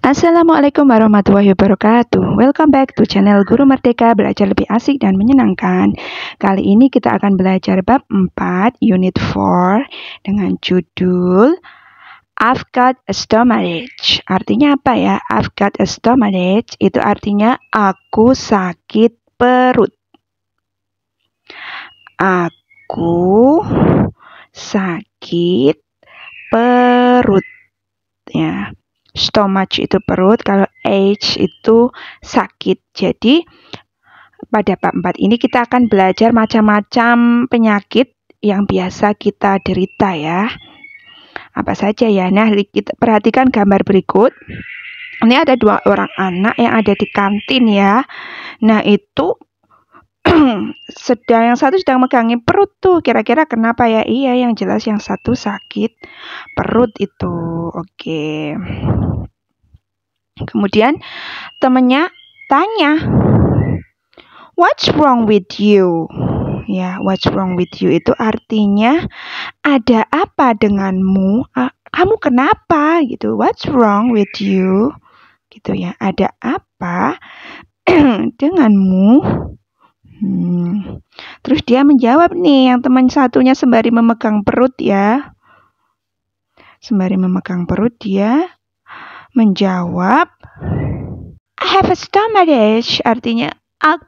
Assalamualaikum warahmatullahi wabarakatuh. Welcome back to channel Guru Merdeka Belajar Lebih Asik dan Menyenangkan. Kali ini kita akan belajar bab 4 unit 4 dengan judul I've got a stomachache. Artinya apa ya? I've got a stomachache itu artinya aku sakit perut. Aku sakit perut. Ya. Stomach itu perut, kalau ache itu sakit. Jadi pada bab 4 ini kita akan belajar macam-macam penyakit yang biasa kita derita ya. Apa saja ya? Nah, kita perhatikan gambar berikut. Ini ada 2 orang anak yang ada di kantin ya. Nah, itu yang satu sedang megangin perut tuh. Kira-kira kenapa ya? Iya, yang jelas yang satu sakit perut itu. Oke. Kemudian temannya tanya, "What's wrong with you?" Ya, what's wrong with you itu artinya ada apa denganmu? Kamu kenapa gitu? What's wrong with you? Gitu ya. Ada apa denganmu? Terus dia menjawab nih, yang teman satunya sembari memegang perut ya. Sembari memegang perut dia menjawab, I have a stomachache, artinya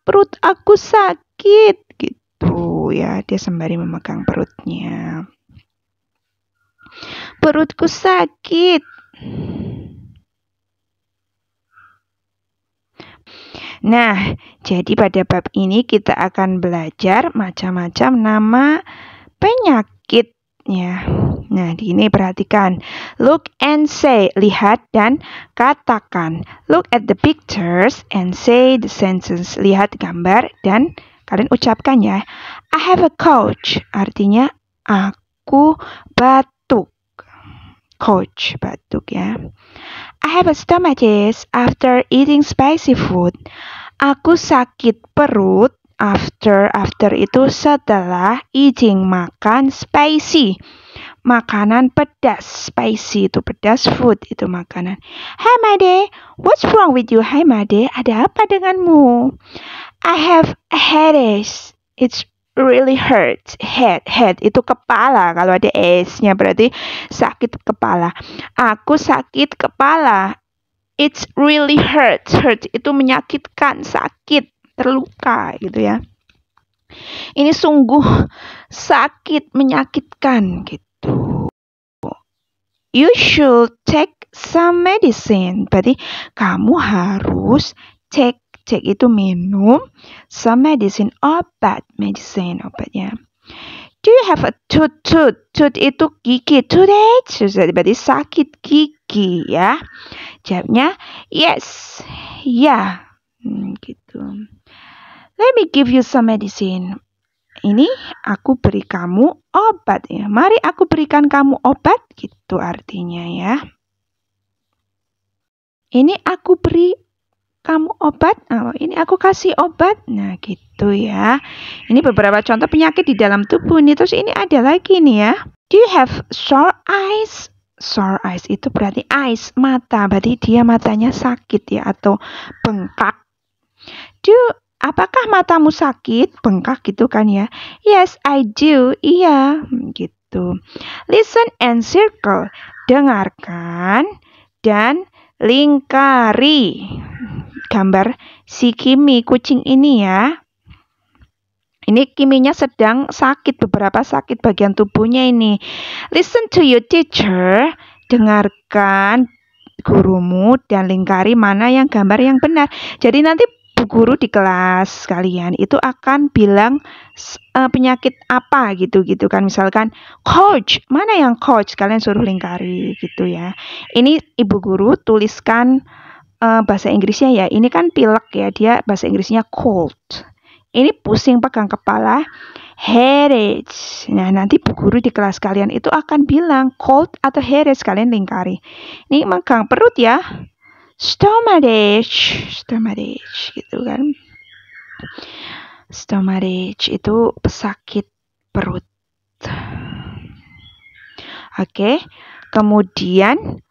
perut aku sakit gitu ya. Dia sembari memegang perutnya. Perutku sakit. Nah, jadi pada bab ini kita akan belajar macam-macam nama penyakitnya. Nah, di ini perhatikan. Look and say, lihat dan katakan. Look at the pictures and say the sentence. Lihat gambar dan kalian ucapkan ya. I have a cough, artinya aku batuk. Cough, batuk ya. I have a stomachache after eating spicy food. Aku sakit perut after itu setelah eating, makan spicy. Makanan pedas, spicy itu pedas, food itu makanan. Hi Made, what's wrong with you? Hi Made, ada apa denganmu? I have a headache. It's really hurts. Head itu kepala. Kalau ada S-nya berarti sakit kepala. Aku sakit kepala. It's really hurts. Hurt itu menyakitkan, sakit, terluka gitu ya. Ini sungguh sakit, menyakitkan gitu. You should take some medicine. Berarti kamu harus take itu minum, some medicine, obat, medicine, obatnya. Do you have a tooth? Tooth itu gigi. Toothache, berarti sakit gigi ya. Jawabnya yes, ya, gitu. Let me give you some medicine. Ini aku beri kamu obat ya. Mari aku berikan kamu obat gitu artinya ya. Ini aku beri kamu obat. Ini aku kasih obat. Nah gitu ya. Ini beberapa contoh penyakit di dalam tubuh nih. Terus ini ada lagi nih ya. Do you have sore eyes? Sore eyes itu berarti eyes, mata. Berarti dia matanya sakit ya atau bengkak. Apakah matamu sakit? Bengkak gitu kan ya. Yes, I do. Iya, gitu. Listen and circle. Dengarkan dan lingkari. Gambar si Kimi, kucing ini ya. Ini Kiminya sedang sakit, beberapa sakit bagian tubuhnya ini. Listen to your teacher. Dengarkan gurumu dan lingkari mana yang gambar yang benar. Jadi nanti Bu Guru di kelas kalian itu akan bilang penyakit apa gitu kan. Misalkan coach, mana yang coach? Kalian suruh lingkari gitu ya. Ini Ibu Guru tuliskan bahasa Inggrisnya ya. Ini kan pilek ya, dia bahasa Inggrisnya cold. Ini pusing pegang kepala, headache. Nah, nanti Bu Guru di kelas kalian itu akan bilang cold atau headache, kalian lingkari. Ini megang perut ya. Stomachache gitu kan. Stomachache itu pesakit perut. Oke. Kemudian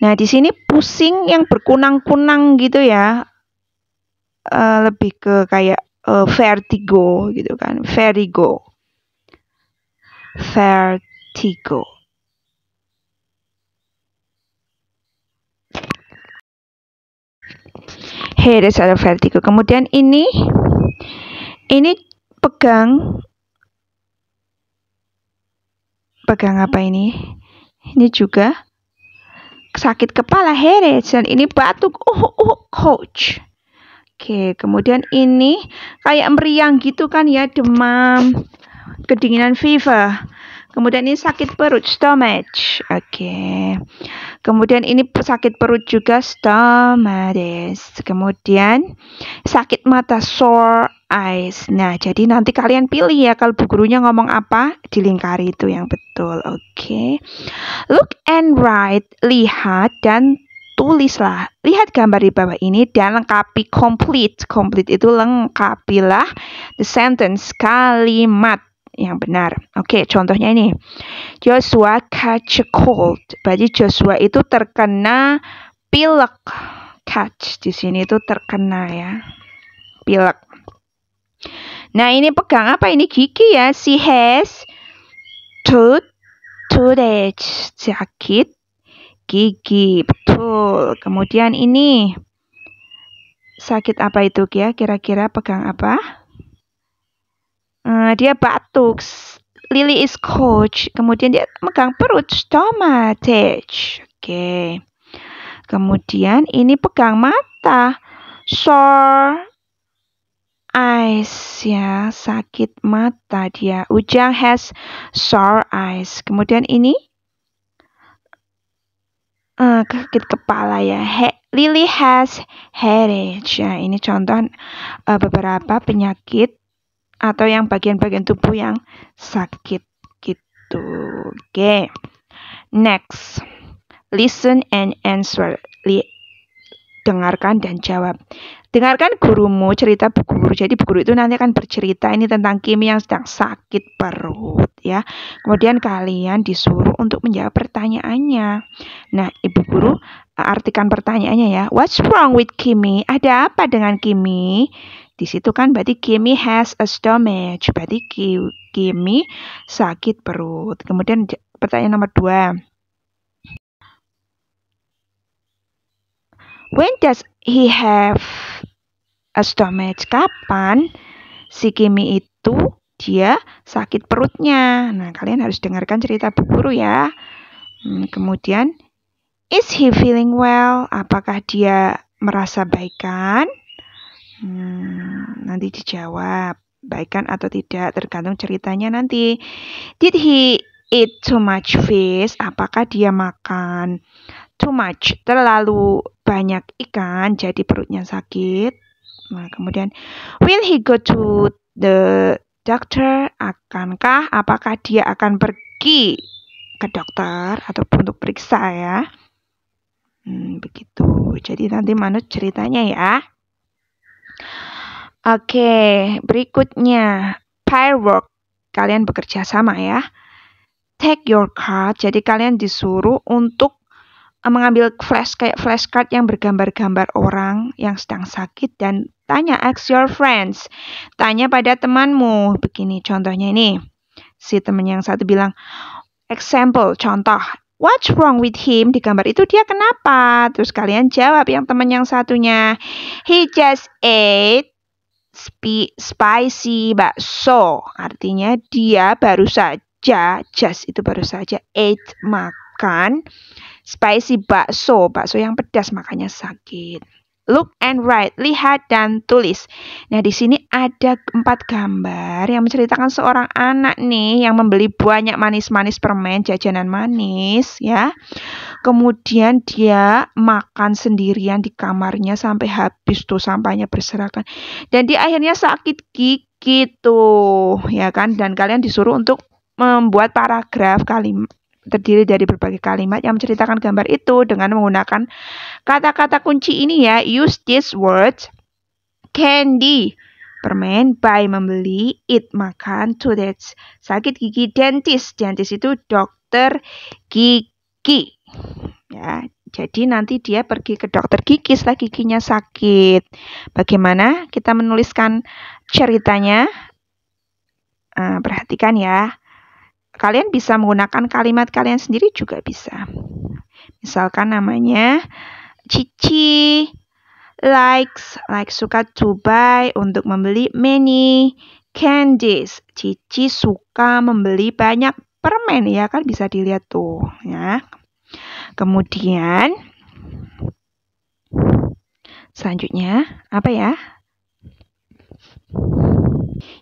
Nah, di sini pusing yang berkunang-kunang gitu ya. Lebih ke kayak vertigo gitu kan. Vertigo. Headache atau vertigo. Kemudian ini pegang apa ini? Ini juga sakit kepala, headache, dan ini batuk. Coach. Oke, kemudian ini kayak meriang gitu kan ya, demam, kedinginan, fever. Kemudian ini sakit perut, stomach. Oke. Kemudian ini sakit perut juga, stomatis. Kemudian sakit mata, sore eyes. Nah, jadi nanti kalian pilih ya, kalau bu gurunya ngomong apa, dilingkari itu yang betul. Oke. Look and write, lihat dan tulislah. Lihat gambar di bawah ini dan lengkapi complete. Complete itu lengkapilah the sentence, kalimat yang benar. Oke, contohnya ini. Joshua catch a cold. Berarti Joshua itu terkena pilek. Catch di sini itu terkena ya. Pilek. Nah, ini pegang apa ini? Gigi ya. She has toothache. Sakit gigi. Betul. Kemudian ini sakit apa itu ya? Kira-kira pegang apa? Dia batuk. Lily is coach. Kemudian dia megang perut, stomachache. Oke. Kemudian ini pegang mata, sore eyes ya, sakit mata dia. Ujang has sore eyes. Kemudian ini sakit kepala ya. Lily has headache. Ya, ini contoh beberapa penyakit atau yang bagian-bagian tubuh yang sakit gitu. Oke. Next. Listen and answer. Dengarkan dan jawab. Dengarkan gurumu cerita bu guru. Jadi bu guru itu nanti akan bercerita ini tentang Kimi yang sedang sakit perut ya. Kemudian kalian disuruh untuk menjawab pertanyaannya. Nah, ibu guru artikan pertanyaannya ya. What's wrong with Kimi? Ada apa dengan Kimi? Di situ kan berarti Kimi has a stomach. Berarti Kimi sakit perut. Kemudian pertanyaan nomor 2. When does he have a stomach? Kapan si Kimi itu dia sakit perutnya? Nah, kalian harus dengarkan cerita bu guru ya. Kemudian, is he feeling well? Apakah dia merasa baikan? Nanti dijawab baikan atau tidak tergantung ceritanya nanti. Did he eat too much fish? Apakah dia makan too much, terlalu banyak ikan jadi perutnya sakit? Nah, kemudian will he go to the doctor? Apakah dia akan pergi ke dokter atau untuk periksa ya? Begitu. Jadi nanti manut ceritanya ya. Oke, berikutnya pair work. Kalian bekerja sama ya. Take your card. Jadi kalian disuruh untuk mengambil flashcard yang bergambar-gambar orang yang sedang sakit dan tanya, ask your friends. Tanya pada temanmu. Begini contohnya ini. Si teman yang satu bilang, example, contoh. What's wrong with him? Di gambar itu dia kenapa? Terus kalian jawab yang teman yang satunya. He just ate spicy bakso. Artinya dia baru saja, just itu baru saja, ate makan spicy bakso yang pedas makanya sakit. Look and write, lihat dan tulis. Nah, di sini ada 4 gambar yang menceritakan seorang anak nih yang membeli banyak manis-manis permen, jajanan manis ya. Kemudian dia makan sendirian di kamarnya sampai habis tuh sampahnya berserakan. Dan dia akhirnya sakit gigi tuh, ya kan? Dan kalian disuruh untuk membuat paragraf kalimat terdiri dari berbagai kalimat yang menceritakan gambar itu dengan menggunakan kata-kata kunci ini ya. Use these words. Candy, permen. Buy, membeli. Eat, makan. Toothache, sakit gigi. Dentist, dentist itu dokter gigi. Ya, Jadi nanti dia pergi ke dokter gigi setelah giginya sakit. Bagaimana kita menuliskan ceritanya? Perhatikan ya. Kalian bisa menggunakan kalimat kalian sendiri juga bisa. Misalkan namanya Cici likes, suka to buy, untuk membeli many candies. Cici suka membeli banyak permen, ya kan, bisa dilihat tuh ya. Kemudian selanjutnya apa ya?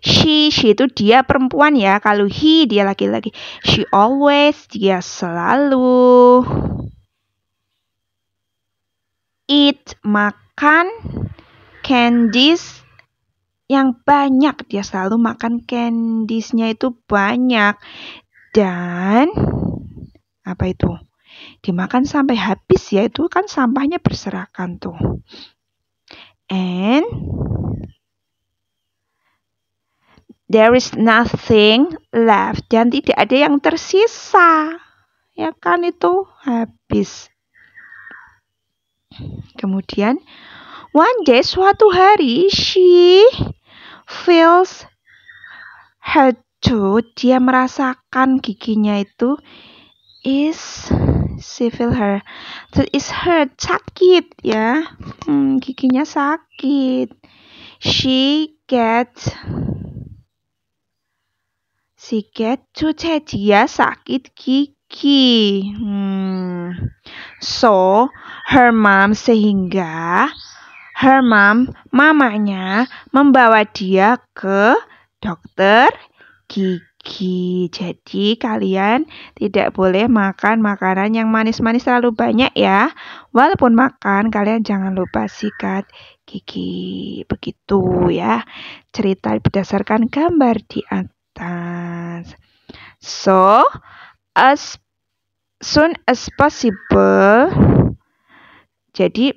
She itu dia perempuan ya. Kalau he dia laki-laki. She always, dia selalu. Eat, makan candies yang banyak. Dia selalu makan candiesnya itu banyak. Dan apa itu? Dimakan sampai habis ya, itu kan sampahnya berserakan tuh. And there is nothing left, dan tidak ada yang tersisa. Ya kan, itu habis. Kemudian one day, suatu hari, she feels her tooth, dia merasakan giginya itu she feel her tooth is hurt, sakit ya. Giginya sakit. She get toothache, dia sakit gigi. So her mom, sehingga her mom, mamanya, membawa dia ke dokter gigi. Jadi kalian tidak boleh makan makanan yang manis-manis terlalu banyak ya. Walaupun makan, kalian jangan lupa sikat gigi. Begitu ya cerita berdasarkan gambar di atas. So, as soon as possible, jadi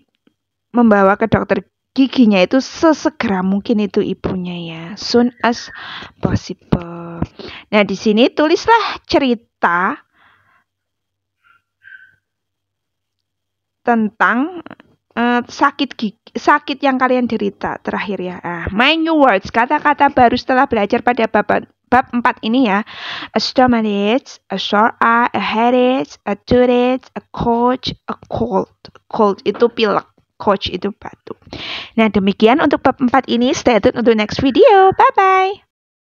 membawa ke dokter giginya itu sesegera mungkin itu ibunya ya. Soon as possible. Nah, di sini tulislah cerita tentang sakit yang kalian derita terakhir ya. My new words, kata-kata baru setelah belajar pada bab 4 ini ya. A stomachache, a sore eye, a headache, a toothache, a cold. Cold itu pilek, cold itu batuk. Nah, demikian untuk bab 4 ini. Stay tune untuk next video. Bye-bye.